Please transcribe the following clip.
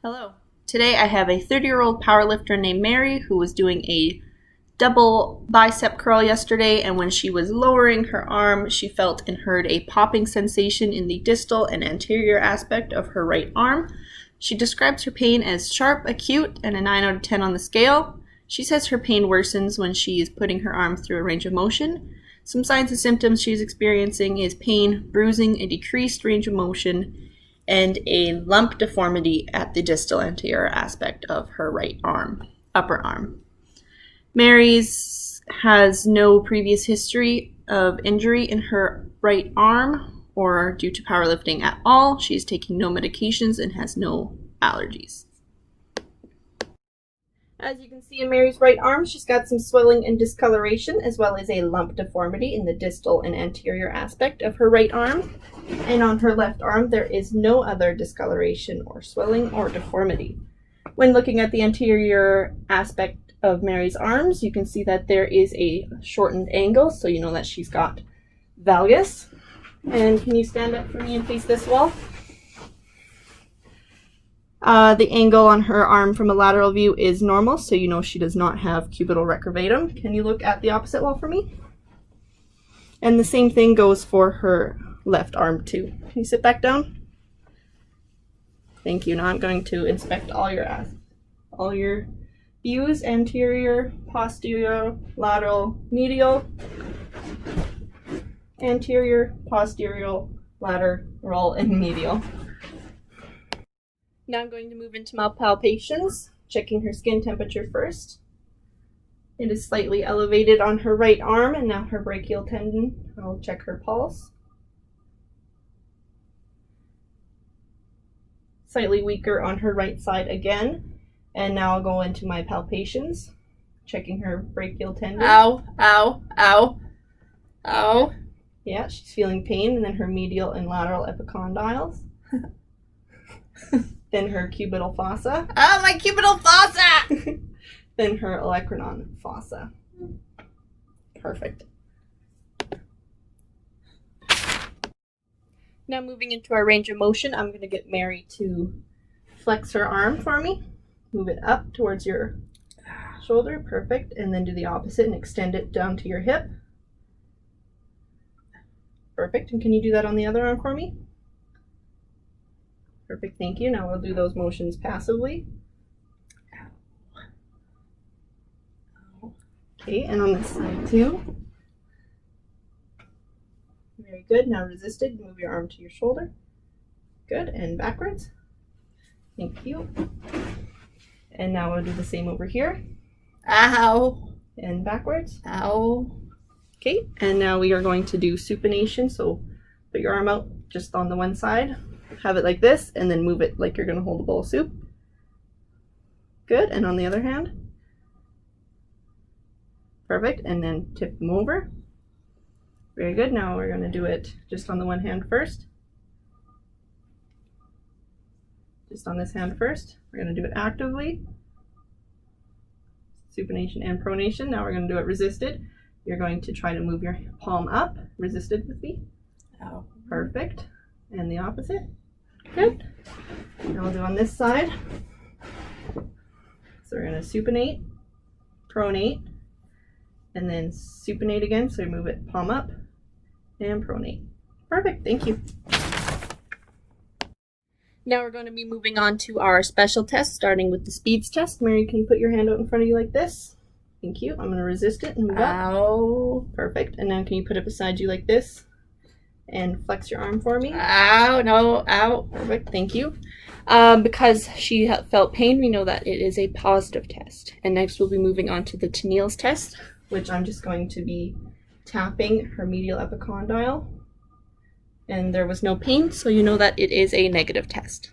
Hello. Today I have a 30-year-old powerlifter named Mary who was doing a double bicep curl yesterday, and when she was lowering her arm, she felt and heard a popping sensation in the distal and anterior aspect of her right arm. She describes her pain as sharp, acute, and a 9 out of 10 on the scale. She says her pain worsens when she is putting her arm through a range of motion. Some signs and symptoms she is experiencing is pain, bruising, a decreased range of motion, and a lump deformity at the distal anterior aspect of her right arm, upper arm. Mary's has no previous history of injury in her right arm or due to powerlifting at all. She's taking no medications and has no allergies. As you can see in Mary's right arm, she's got some swelling and discoloration, as well as a lump deformity in the distal and anterior aspect of her right arm. And on her left arm, there is no other discoloration or swelling or deformity. When looking at the anterior aspect of Mary's arms, you can see that there is a shortened angle, so you know that she's got valgus. And can you stand up for me and face this wall? The angle on her arm from a lateral view is normal, so you know she does not have cubital recurvatum. Can you look at the opposite wall for me? And the same thing goes for her left arm too. Can you sit back down? Thank you. Now I'm going to inspect all your views: anterior, posterior, lateral, medial, anterior, posterior, lateral, and medial. Now I'm going to move into my palpations, checking her skin temperature first. It is slightly elevated on her right arm, and now her brachial tendon. I'll check her pulse. Slightly weaker on her right side again. And now I'll go into my palpations, checking her brachial tendon. Ow, ow, ow, ow. Yeah, she's feeling pain. And then her medial and lateral epicondyles. Then her cubital fossa. Oh, my cubital fossa! Then her olecranon fossa. Perfect. Now moving into our range of motion, I'm going to get Mary to flex her arm for me. Move it up towards your shoulder. Perfect. And then do the opposite and extend it down to your hip. Perfect. And can you do that on the other arm for me? Perfect, thank you. Now we'll do those motions passively. Okay, and on this side too. Very good. Now resisted. Move your arm to your shoulder. Good, and backwards. Thank you. And now we'll do the same over here. Ow. And backwards. Ow. Okay, and now we are going to do supination. So put your arm out just on the one side. Have it like this, and then move it like you're going to hold a bowl of soup. Good, and on the other hand. Perfect, and then tip them over. Very good, now we're going to do it just on the one hand first. Just on this hand first. We're going to do it actively. Supination and pronation. Now we're going to do it resisted. You're going to try to move your palm up, resisted with me. Ow. Perfect, and the opposite. Good. Now we'll do on this side. So we're going to supinate, pronate, and then supinate again. So we move it palm up and pronate. Perfect. Thank you. Now we're going to be moving on to our special test, starting with the speeds test. Mary, can you put your hand out in front of you like this? Thank you. I'm going to resist it and move up. Ow. Perfect. And now can you put it beside you like this? And flex your arm for me. Ow, no, ow. Perfect, thank you. Because she felt pain, we know that it is a positive test. And next we'll be moving on to the Tennille's test, which I'm just going to be tapping her medial epicondyle. And there was no pain, so you know that it is a negative test.